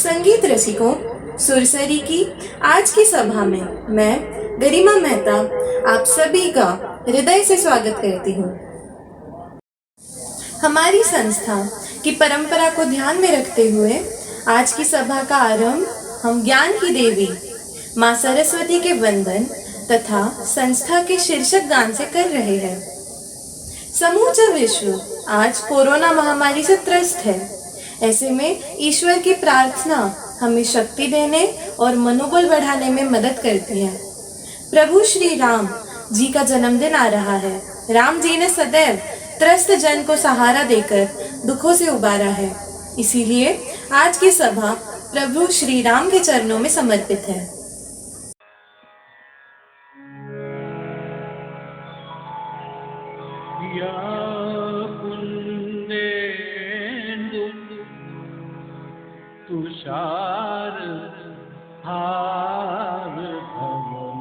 संगीत रसिकों, सुरसरी की आज की सभा में मैं गरिमा मेहता आप सभी का हृदय से स्वागत करती हूँ। हमारी संस्था की परंपरा को ध्यान में रखते हुए आज की सभा का आरंभ हम ज्ञान की देवी माँ सरस्वती के वंदन तथा संस्था के शीर्षक गान से कर रहे हैं। समूचा विश्व आज कोरोना महामारी से त्रस्त है। ऐसे में ईश्वर की प्रार्थना हमें शक्ति देने और मनोबल बढ़ाने में मदद करती है। प्रभु श्री राम जी का जन्मदिन आ रहा है। राम जी ने सदैव त्रस्त जन को सहारा देकर दुखों से उबारा है। इसीलिए आज की सभा प्रभु श्री राम के चरणों में समर्पित है। तुषार हार भवन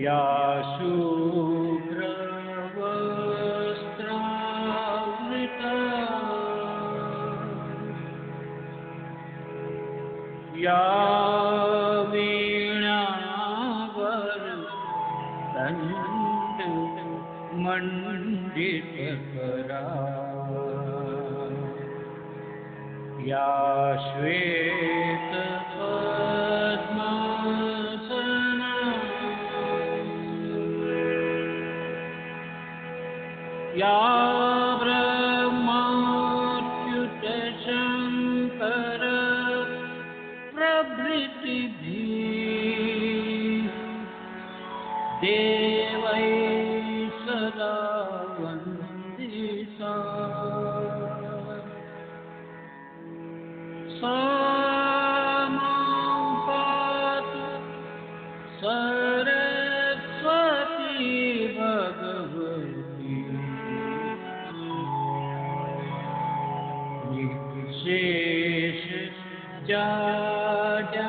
या शुभ्र वस्त्रावृता या वीणावर दंड मंडित करा या श्वेत पद्मासना या ब्रह्माच्युत शंकर प्रभृतिभिः देवैः सदा वन्दिता मां पातु सरस्वती भगवती निःशेष जाड्यापा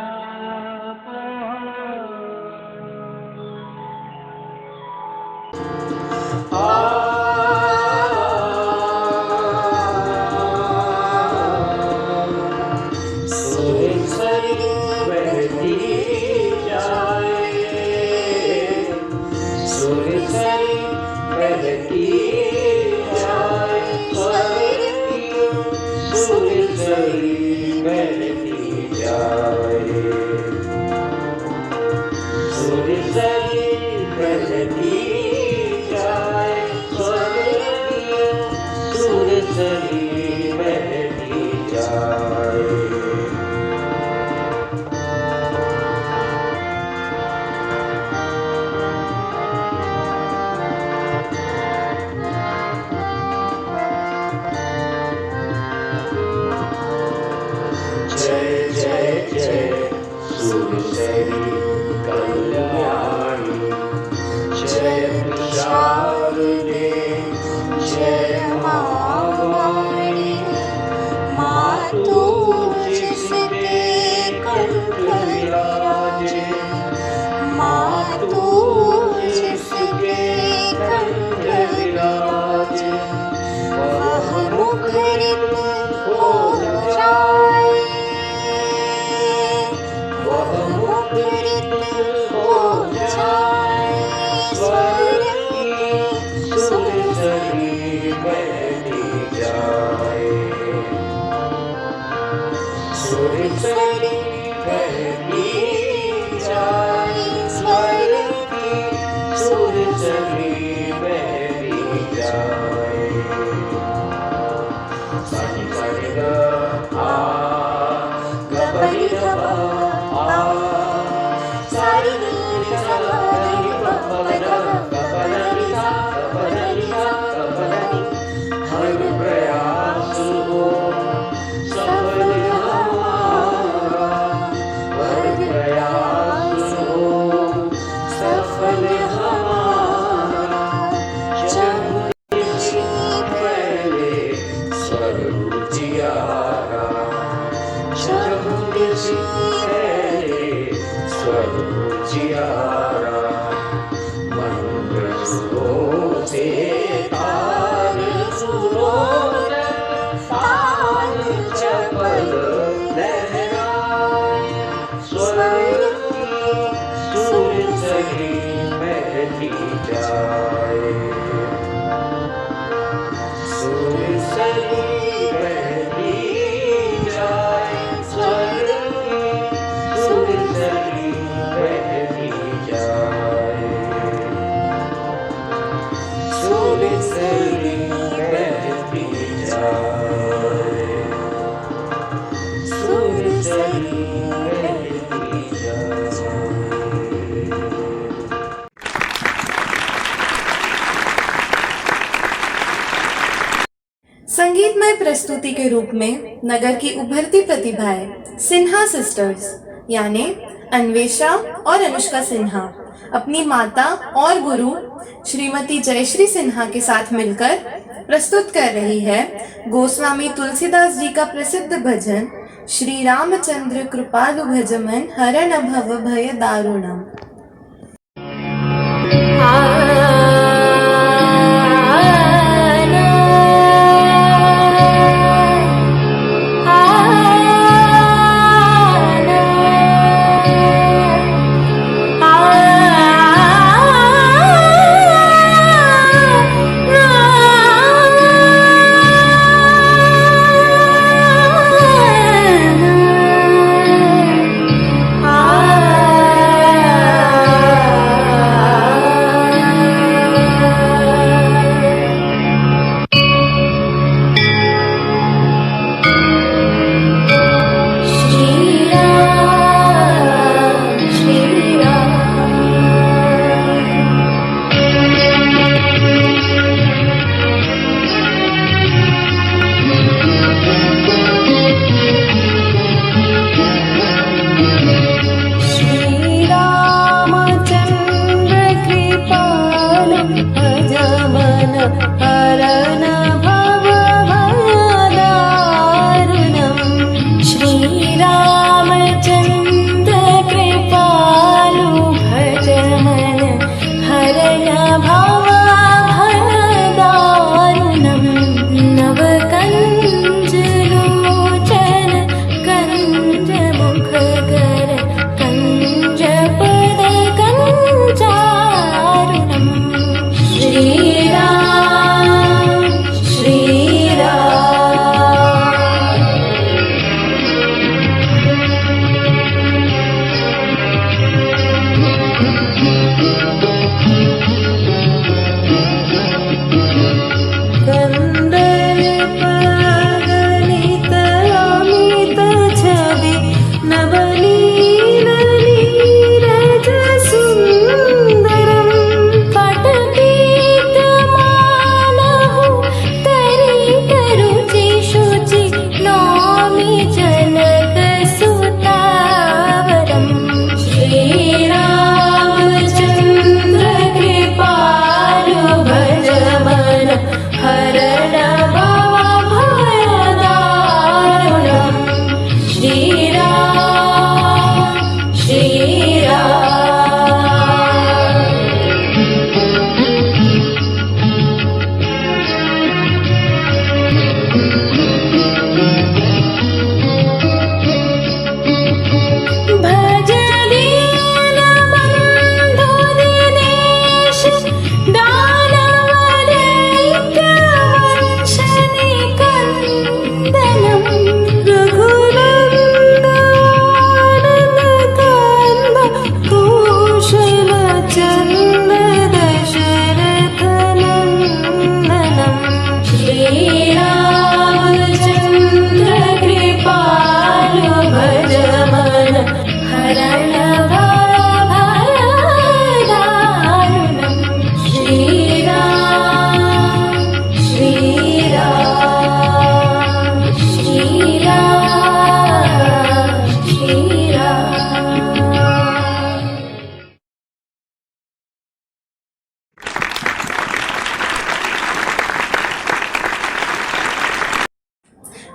से तार सुरो तार जाए। सुरसरी बहती जाए, स्वर की सुरसरी बहती जाए। सुरसरी बहती जाए, सुरसरी बहती जाए। संगीतमय प्रस्तुति के रूप में नगर की उभरती प्रतिभाएं सिन्हा सिस्टर्स यानी अन्वेषा और अनुष्का सिन्हा अपनी माता और गुरु श्रीमती जयश्री सिन्हा के साथ मिलकर प्रस्तुत कर रही है गोस्वामी तुलसीदास जी का प्रसिद्ध भजन श्री रामचंद्र कृपालु भजमन हरण भव भय दारुणम।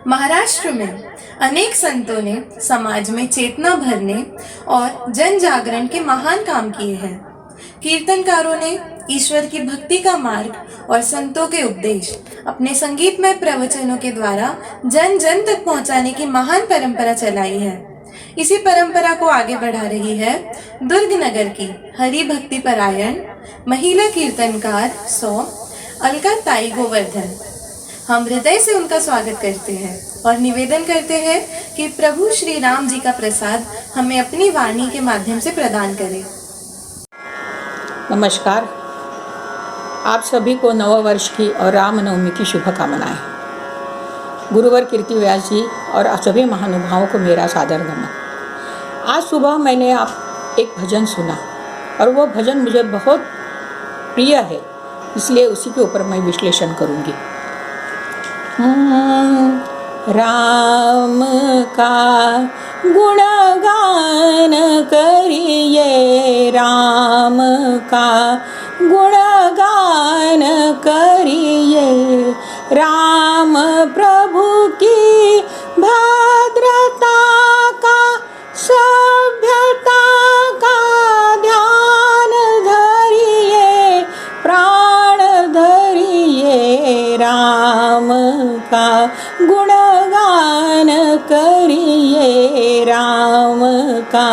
महाराष्ट्र में अनेक संतों ने समाज में चेतना भरने और जन जागरण के महान काम किए हैं। कीर्तनकारों ने ईश्वर की भक्ति का मार्ग और संतों के उपदेश अपने संगीतमय प्रवचनों के द्वारा जन जन तक पहुंचाने की महान परंपरा चलाई है। इसी परंपरा को आगे बढ़ा रही है दुर्ग नगर की हरि भक्ति परायण महिला कीर्तनकार अलका ताई गोवर्धन। हम हृदय से उनका स्वागत करते हैं और निवेदन करते हैं कि प्रभु श्री राम जी का प्रसाद हमें अपनी वाणी के माध्यम से प्रदान करें। नमस्कार, आप सभी को नववर्ष की और रामनवमी की शुभकामनाएं। गुरुवर कीर्ति व्यास जी और आप सभी महानुभावों को मेरा सादर नमन। आज सुबह मैंने एक भजन सुना और वो भजन मुझे बहुत प्रिय है, इसलिए उसी के ऊपर मैं विश्लेषण करूंगी। राम का गुणगान करिए, राम का गुणगान करिए, राम प्रभु की भद्रता का सभ्यता का ध्यान धरिए, प्राण धरिए, राम का गुणगान करिए, राम का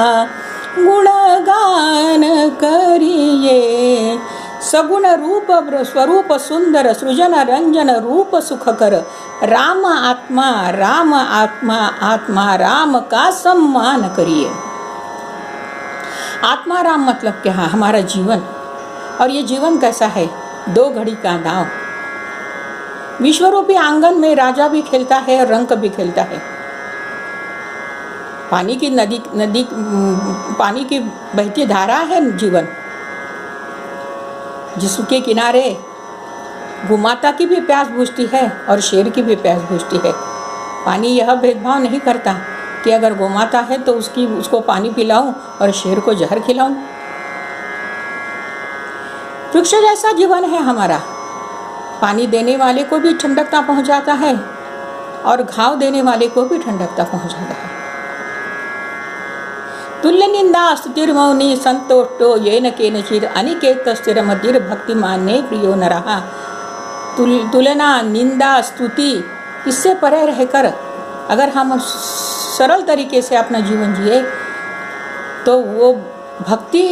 गुणगान करिए। सगुण रूप स्वरूप सुंदर सृजन रंजन रूप सुखकर, राम आत्मा राम आत्मा आत्मा राम का सम्मान करिए। आत्मा राम मतलब क्या है? हमारा जीवन। और ये जीवन कैसा है? दो घड़ी का नाव। विश्वरूपी आंगन में राजा भी खेलता है और रंक भी खेलता है। पानी की नदी पानी की बहती धारा है जीवन, जिसके किनारे गोमाता की भी प्यास बुझती है और शेर की भी प्यास बुझती है। पानी यह भेदभाव नहीं करता कि अगर गोमाता है तो उसको पानी पिलाऊं और शेर को जहर खिलाऊं। वृक्ष जैसा जीवन है हमारा। पानी देने वाले को भी ठंडकता पहुंचाता है और घाव देने वाले को भी ठंडकता पहुंचाता है। तुल्य निंदा स्तुतिर्मौनी संतोष्टो येन केनचित् अनिकेत स्थिरमतिर् भक्तिमान्ये प्रियो नरः। तुलना निंदा स्तुति इससे परे रहकर अगर हम सरल तरीके से अपना जीवन जिए तो वो भक्ति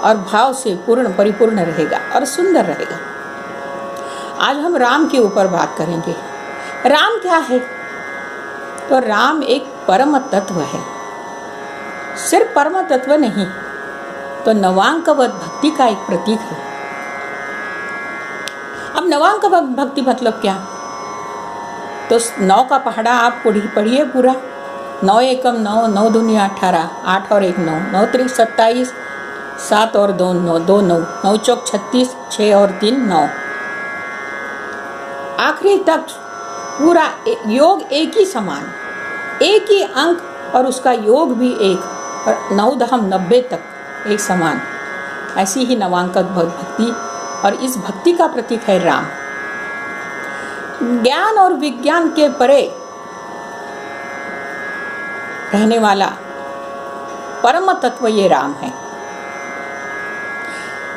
और भाव से परिपूर्ण रहेगा और सुंदर रहेगा। आज हम राम के ऊपर बात करेंगे। राम क्या है? तो राम एक परम तत्व है। सिर्फ परम तत्व नहीं, तो नवांकवत भक्ति का एक प्रतीक है। अब नवांकवत भक्ति मतलब क्या? तो 9 का पहाड़ा आप पढ़िए पूरा। 9 एकम 9, 9 दूनी 18, 8 और 1 9, 9 त्रिक 27, 7 और 2 9, 2 9, 9 चौक 36, 6 और 3 9। आखिरी तक पूरा योग एक ही समान, एक ही अंक और उसका योग भी एक, और 9 दहम 90 तक एक समान। ऐसी ही नवांकत भक्ति, और इस भक्ति का प्रतीक है राम। ज्ञान और विज्ञान के परे रहने वाला परम तत्व ये राम है।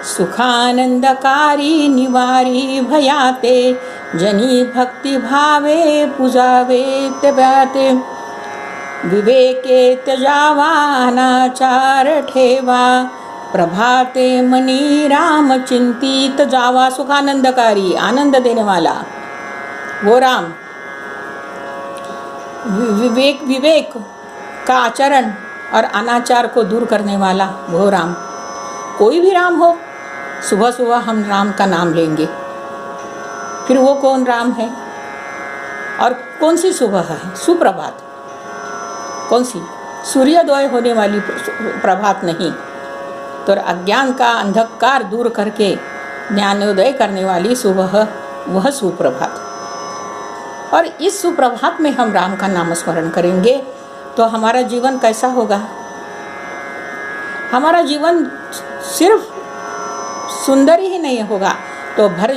सुखानंदकारी निवारी भयाते, जनी भक्ति भावे पुजावे तब्याते, विवेके त्यजावा अनाचार ठेवा, प्रभाते मनी राम चिंतित जावा। सुखानंदकारी, आनंद देने वाला वो राम। विवेक का आचरण और अनाचार को दूर करने वाला वो राम। कोई भी राम हो, सुबह सुबह हम राम का नाम लेंगे। फिर वो कौन राम है और कौन सी सुबह है? सुप्रभात। कौन सी? सूर्योदय होने वाली प्रभात नहीं, तो अज्ञान का अंधकार दूर करके ज्ञानोदय करने वाली सुबह, वह सुप्रभात। और इस सुप्रभात में हम राम का नाम स्मरण करेंगे तो हमारा जीवन कैसा होगा? हमारा जीवन सिर्फ सुंदर ही नहीं होगा, तो भर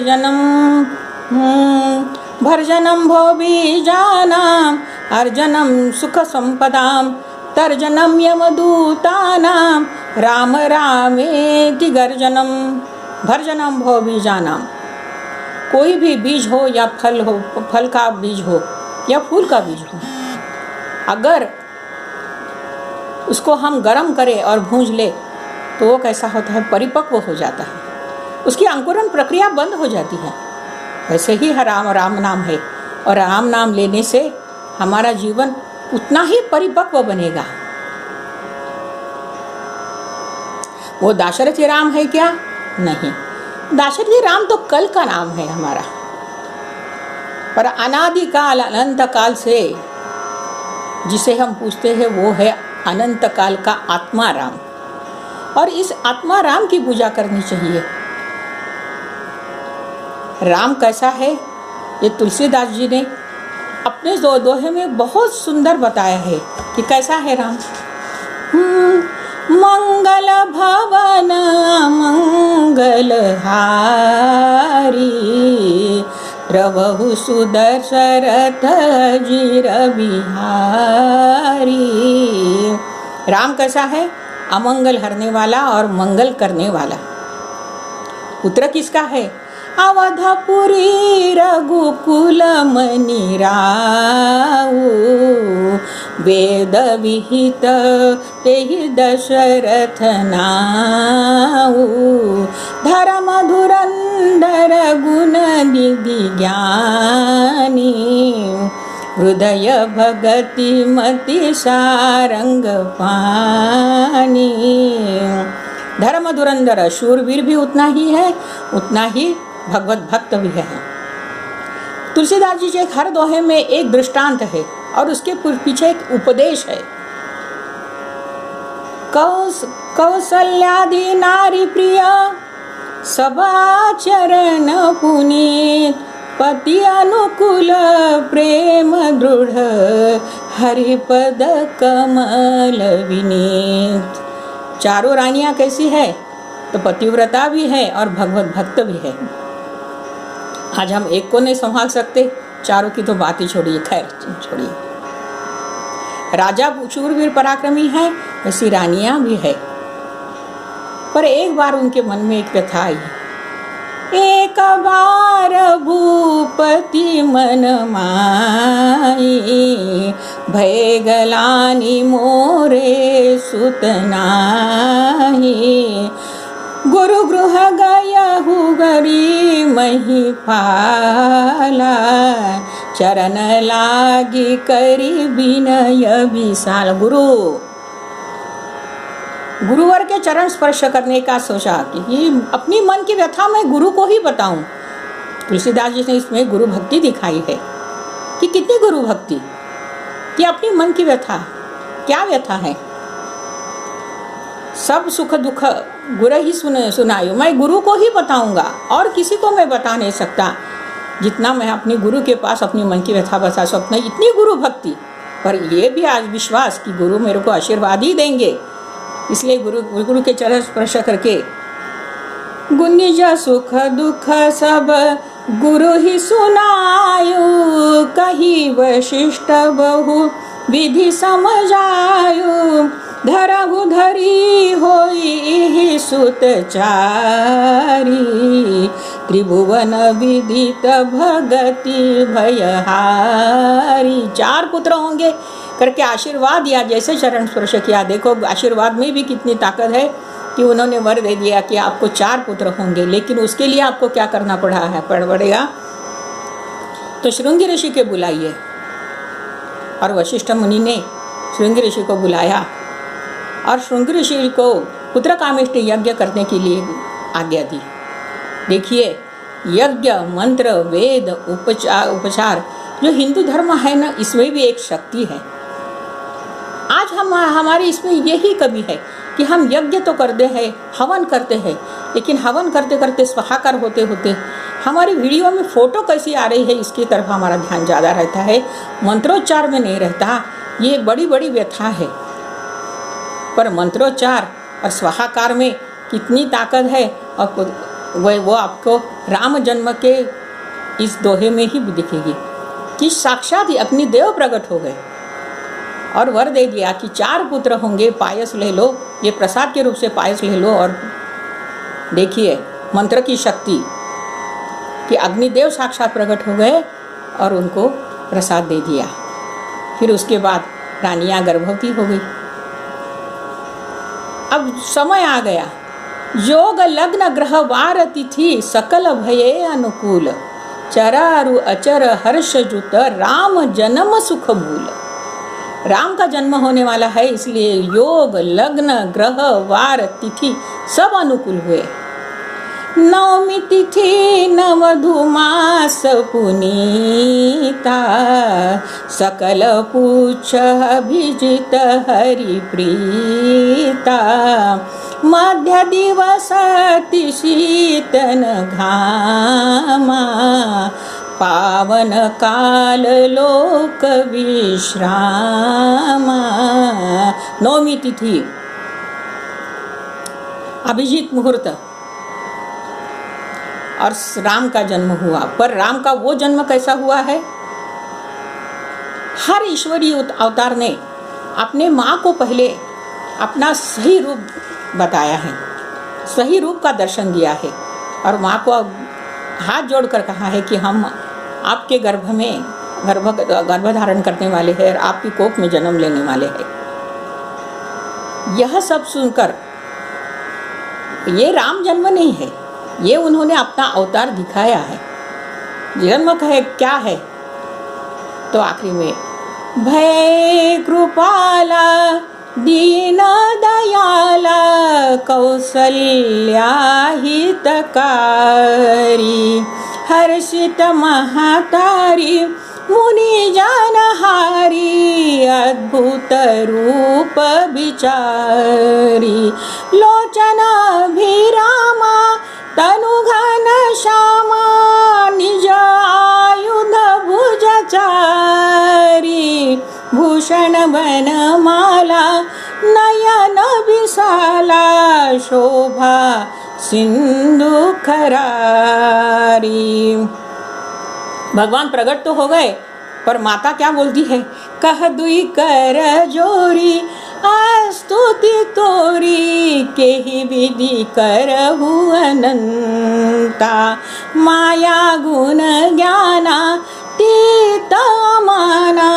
जन्म भो बीजानाम, हर जन्म सुख संपदाम, तर्जनम यमदूतानाम, राम रामेति गर्जनम। भर जन्म भो बीजानाम, कोई भी बीज हो या फल हो, फल का बीज हो या फूल का बीज हो, अगर उसको हम गर्म करें और भूंज ले तो वो कैसा होता है, परिपक्व हो जाता है, उसकी अंकुरण प्रक्रिया बंद हो जाती है। वैसे ही राम नाम है, और राम नाम लेने से हमारा जीवन उतना ही परिपक्व बनेगा। वो दाशरथी राम है क्या? नहीं, दाशरथी राम तो कल का नाम है हमारा, पर अनादिकाल अनंत काल से जिसे हम पूछते हैं वो है अनंत काल का आत्मा राम, और इस आत्मा राम की पूजा करनी चाहिए। राम कैसा है ये तुलसीदास जी ने अपने दोहे में बहुत सुंदर बताया है कि कैसा है राम। मंगल भवन मंगल हारी, रवहु सुदशरथ जिर बिहारी। राम कैसा है? अमंगल हरने वाला और मंगल करने वाला। पुत्र किसका है? अवधपुरी रघुकुल मनि राऊ, वेद विहित तेहि दशरथ नाऊ। धर्म धुरंधर गुण निधि ज्ञानी, हृदय भगति मति सारंग पानी। धर्म धुरंधर, शूरवीर भी उतना ही है, उतना ही भगवत भक्त भी है। तुलसीदास जी के हर दोहे में एक दृष्टांत है और उसके पीछे एक उपदेश है। कौशल्यादि नारी प्रिय, सभाचरण पुनीत, पति अनुकूल प्रेम दृढ़, हरिपद कमल विनीत। चारों रानियां कैसी है? तो पतिव्रता भी है और भगवत भक्त भी है। आज हम एक को नहीं संभाल सकते, चारों की तो बात ही छोड़िए, खैर छोड़िए। राजा शूरवीर पराक्रमी है, ऐसी रानियां भी है। पर एक बार उनके मन में एक व्यथा आई। एक बार भूपति मन माई, भय गलानी मोरे सुत नाही। गुरु गृह गयहु गरी महिपाला, चरण लागी करी विनय विशाल। गुरुवर के चरण स्पर्श करने का सोचा कि अपनी मन की व्यथा मैं गुरु को ही बताऊं। तुलसीदास जी ने इसमें गुरु भक्ति दिखाई है कि कितनी गुरु भक्ति, कि अपनी मन की व्यथा, क्या व्यथा है। सब सुख दुख गुरु ही सुनायो, मैं गुरु को ही बताऊंगा और किसी को मैं बता नहीं सकता जितना मैं अपने गुरु के पास अपनी मन की व्यथा बता सकता। इतनी गुरु भक्ति, पर यह भी आज विश्वास कि गुरु मेरे को आशीर्वाद ही देंगे, इसलिए गुरु के चरण स्पर्श करके गुनिज सुख दुख सब गुरु ही सुनायो, कही वशिष्ठ बहु विधि समझायो। धरहु धरी होई सुत चारी, त्रिभुवन विदित भगति भयहारी। 4 पुत्र होंगे करके आशीर्वाद दिया, जैसे चरण स्पर्श किया। देखो आशीर्वाद में भी कितनी ताकत है कि उन्होंने वर दे दिया कि आपको 4 पुत्र होंगे, लेकिन उसके लिए आपको क्या करना पड़ेगा? तो श्रृंगी ऋषि के बुलाइए। और वशिष्ठ मुनि ने श्रृंगी ऋषि को बुलाया और श्रृंगी ऋषि को पुत्र कामेष्टि यज्ञ करने के लिए आज्ञा दी। देखिए, यज्ञ मंत्र वेद उपचार जो हिंदू धर्म है ना, इसमें भी एक शक्ति है। आज हमारे इसमें यही कमी है कि हम यज्ञ तो करते हैं, हवन करते हैं, लेकिन हवन करते करते स्वाहाकार होते होते हमारी वीडियो में फ़ोटो कैसी आ रही है इसकी तरफ हमारा ध्यान ज़्यादा रहता है, मंत्रोच्चार में नहीं रहता। ये बड़ी बड़ी व्यथा है। पर मंत्रोच्चार और स्वाहाकार में कितनी ताकत है, और वो आपको राम जन्म के इस दोहे में ही दिखेगी कि साक्षात ही अपनी देव प्रकट हो गए और वर दे दिया कि 4 पुत्र होंगे, पायस ले लो, ये प्रसाद के रूप से पायस ले लो। और देखिए मंत्र की शक्ति कि अग्निदेव साक्षात प्रकट हो गए और उनको प्रसाद दे दिया। फिर उसके बाद रानियाँ गर्भवती हो गई। अब समय आ गया। योग लग्न ग्रह वार तिथि सकल भये अनुकूल, चरारु अचर हर्ष जुत राम जन्म सुख मूल। राम का जन्म होने वाला है, इसलिए योग लग्न ग्रह वार तिथि सब अनुकूल हुए। नवमी तिथि नवधुमास पुनीता, सकल पूछ अभिजित हरि प्रीता। मध्य दिवस अति शीतन घामा, पावन काल लोक विश्रामा। नवमी तिथि अभिजीत मुहूर्त और राम का जन्म हुआ। पर राम का वो जन्म कैसा हुआ है? हर ईश्वरीय अवतार ने अपने माँ को पहले अपना सही रूप बताया है, सही रूप का दर्शन दिया है और माँ को हाथ जोड़कर कहा है कि हम आपके गर्भ में गर्भ धारण करने वाले हैं और आपकी कोख में जन्म लेने वाले हैं। यह सब सुनकर ये राम जन्म नहीं है, ये उन्होंने अपना अवतार दिखाया है। जन्म है क्या है? तो आखिरी में भय कृपाला दीन दयाला, कौसल्या हितकारी, हर्षित महातारी मुनि जनहारी, अद्भुत रूप विचारी। लोचन अभिरामा तनु घन श्यामा, निज आयुध भुजचारी। भूषण वनमाला नयन विशाला, शोभा सिंधु खरारी। भगवान प्रकट तो हो गए, पर माता क्या बोलती है? कह दुई कर जोरी स्तुति तोरी, केहि विधि करहु अनंता। माया गुण ज्ञाना तीत माना,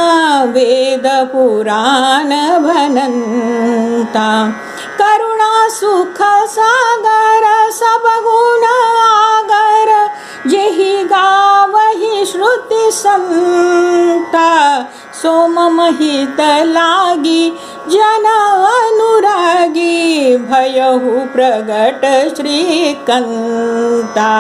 वेद पुराण भनंता। करुणा सुख सागर सब गुण आगर, जेहि गावहि श्रुति संता। सोम महित लागी जन अनुरागी, भयहु प्रगट श्रीकंता।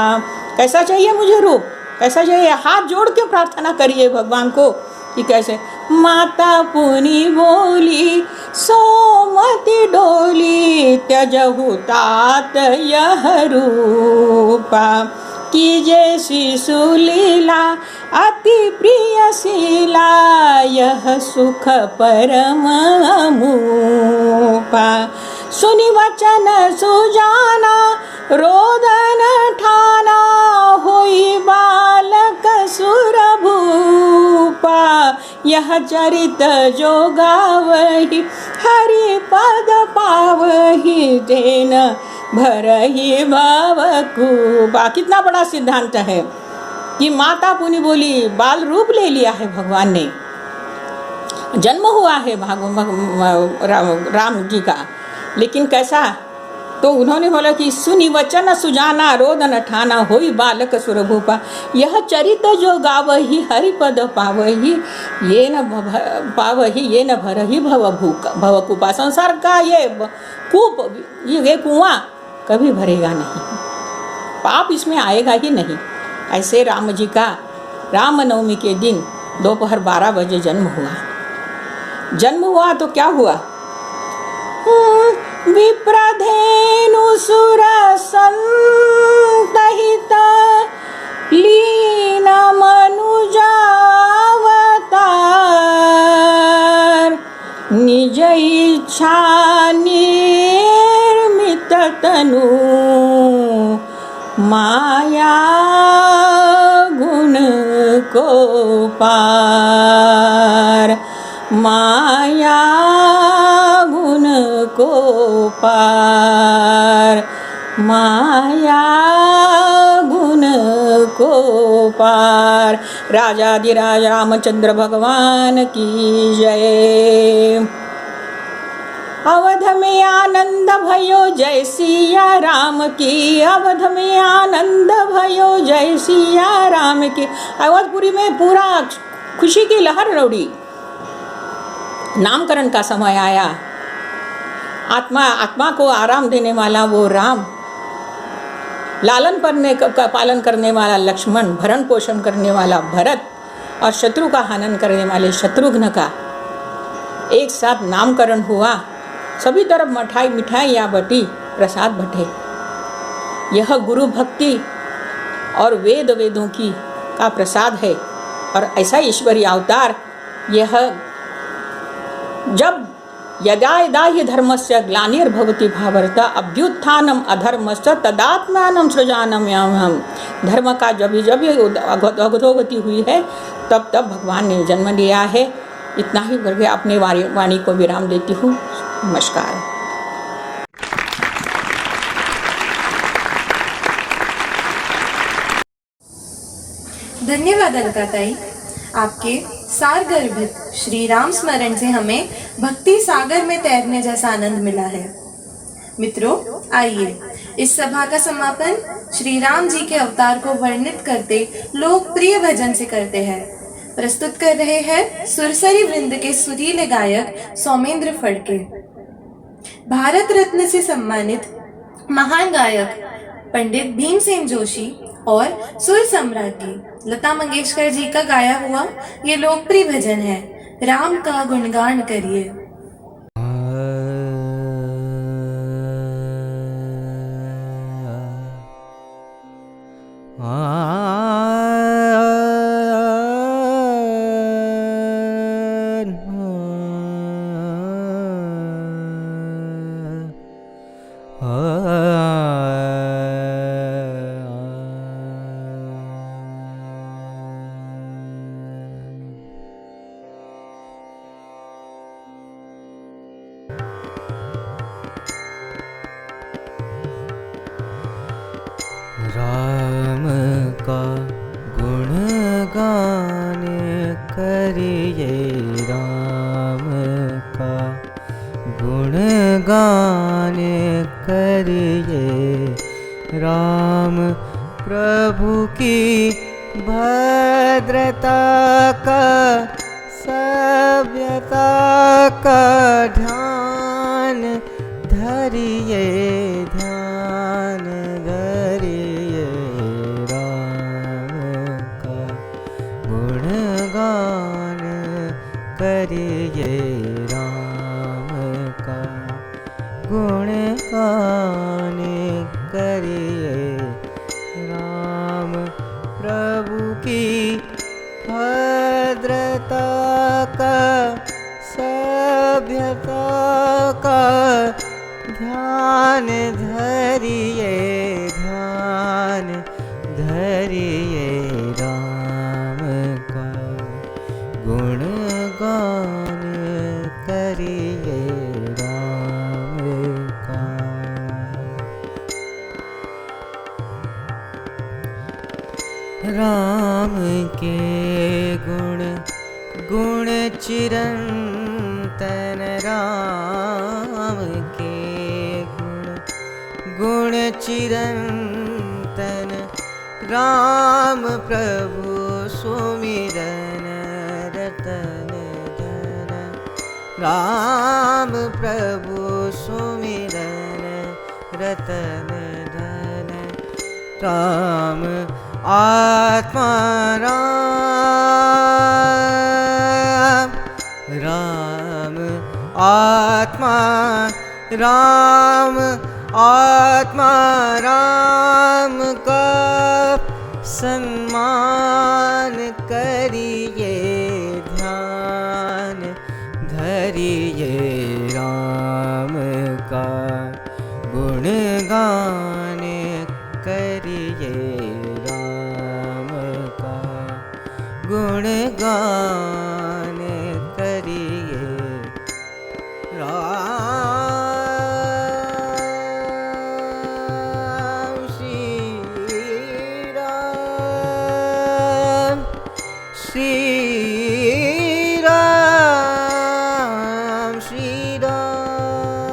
कैसा चाहिए मुझे रूप? कैसा चाहिए? हाथ जोड़ के प्रार्थना करिए भगवान को कि कैसे। माता पुनि बोली सोमति डोली, त्यजहु तात यह रूपा। कीजे शिशु लीला अति प्रिय शीला, यह सुख परम अमूपा। सुनि वचन सुजाना रोदन ठाना, होई बालक सुर भूपा। यह चरित जो गावहि हरि पद पावहि, तेन भरहि भवकूपा। कितना बड़ा सिद्धांत है कि माता पुनि बोली, बाल रूप ले लिया है भगवान ने, जन्म हुआ है राम जी का, लेकिन कैसा? तो उन्होंने बोला कि सुनि वचन सुजाना रोदन ठाना, होई बालक सुरभूपा। यह चरित जो गावहि हरिपद पावहि, ये न पावहि ये न भरहि भवकूपा। संसार का ये कूप, ये कुआं कभी भरेगा नहीं, पाप इसमें आएगा ही नहीं। ऐसे राम जी का रामनवमी के दिन दोपहर 12 बजे जन्म हुआ। जन्म हुआ तो क्या हुआ? विप्रधेनु सुर संतहित, लीन मनुजावतार। निज इच्छा निर्मित तनु, माया गुण को पार। माया गुण को पार, माया गुण को पार। राजाधिराज रामचंद्र भगवान की जय। अवध में आनंद भयो जय सिया राम की, अवध में आनंद भयो जय सिया राम की। अवधपुरी में पूरा खुशी की लहर उड़ी। नामकरण का समय आया। आत्मा को आराम देने वाला वो राम, लालन पालन करने वाला लक्ष्मण, भरण पोषण करने वाला भरत और शत्रु का हनन करने वाले शत्रुघ्न का एक साथ नामकरण हुआ। सभी तरफ मिठाइयाँ बटी, प्रसाद बटे। यह गुरु भक्ति और वेदों की का प्रसाद है। और ऐसा ईश्वरीय अवतार यह जब यदा यदा हि धर्मस्य ग्लानिर्भवति भारत अभ्युत्थानम अधर्मस्य तदात्मानं सृजाम्यहम्। धर्म का जब अधोगति हुई है तब भगवान ने जन्म लिया है। इतना ही करके अपने वाणी को विराम देती हूँ। नमस्कार। धन्यवाद अलकाताई। आपके सारगर्भित श्री राम स्मरण से हमें भक्ति सागर में तैरने जैसा आनंद मिला है। मित्रों, आइए इस सभा का समापन श्री राम जी के अवतार को वर्णित करते लोकप्रिय भजन से करते हैं। प्रस्तुत कर रहे हैं सुरसरी वृंद के सुरीले गायक सौमेंद्र फड़के। भारत रत्न से सम्मानित महान गायक पंडित भीमसेन जोशी और सुर सम्राज्ञी लता मंगेशकर जी का गाया हुआ ये लोकप्रिय भजन है, राम का गुणगान करिए। राम का गुणगान करिए, राम का गुणगान करिए। राम प्रभु की भद्रता का, सभ्यता का ध्यान धरिए, ध्यान धरिए। राम का गुणगान करिए, राम का गुणगान करिए। राम प्रभु की भद्रता का, सभ्यता का ध्यान धरिए, ध्यान धरिए। राम का गुणगान करिए, राम का। राम के गुण चिरंतन, राम के गुण चिरंतन। राम प्रभु सुमिरन रतन धन, राम प्रभु सुमिरन रतन धन। राम आत्मा राम, राम आत्मा राम, आत्मा राम का सम्मान करिए, ध्यान धरिए। राम का गुणगान करिए, राम का गुणगान करिए। राम श्री राम, श्री राम, श्री राम।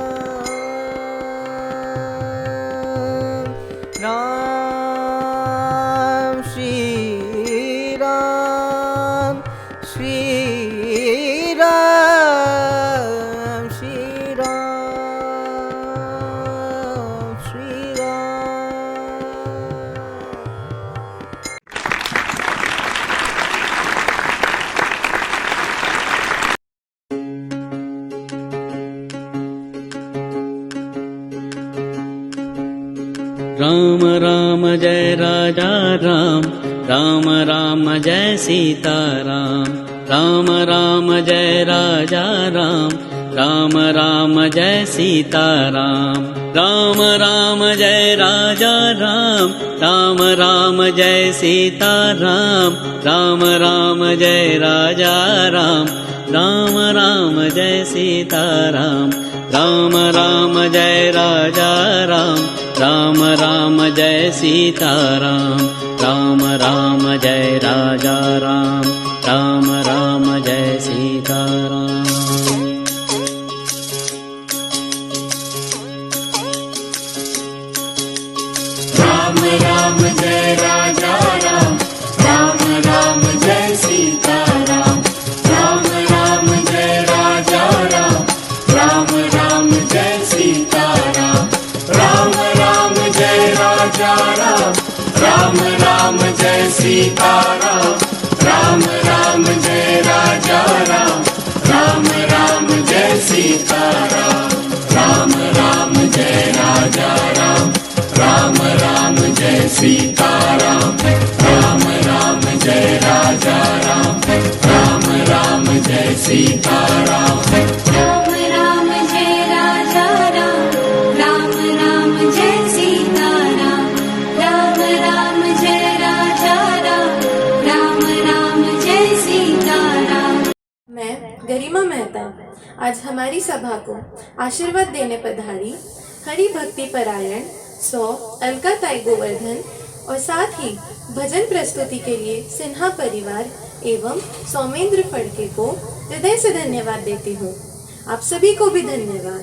राम राम राम जय सीताराम राम राम जय राजा राम राम राम जय सीताराम राम राम जय राजा राम राम राम जय सीताराम राम राम जय राजा राम राम राम जय सीताराम राम राम जय राजा राम राम राम जय सीताराम राम राम जय राजा राम राम राम जय सीताराम। राम राम जय राजा राम राम राम जय सीताराम राम राम जय राजा राम राम राम जय सीताराम राम राम जय राजा राम राम राम जय सीताराम राम राम जय राजा राम राम राम जय सीताराम राम राम जय राजा राम राम राम जय सीताराम राम राम जय राजा राम राम राम जय सीताराम राम राम जय राजा राम राम राम जय सीताराम राम राम जय राजा राम राम राम जय सीताराम। मैं गरिमा मेहता आज हमारी सभा को आशीर्वाद देने पधारी हरि भक्ति परायण अलका ताई गोवर्धन और साथ ही भजन प्रस्तुति के लिए सिन्हा परिवार एवं सौमेंद्र फड़के को हृदय से धन्यवाद देती हूँ। आप सभी को भी धन्यवाद।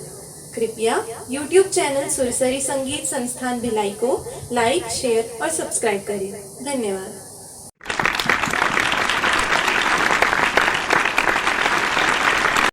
कृपया YouTube चैनल सुरसरी संगीत संस्थान भिलाई को लाइक, शेयर और सब्सक्राइब करें। धन्यवाद।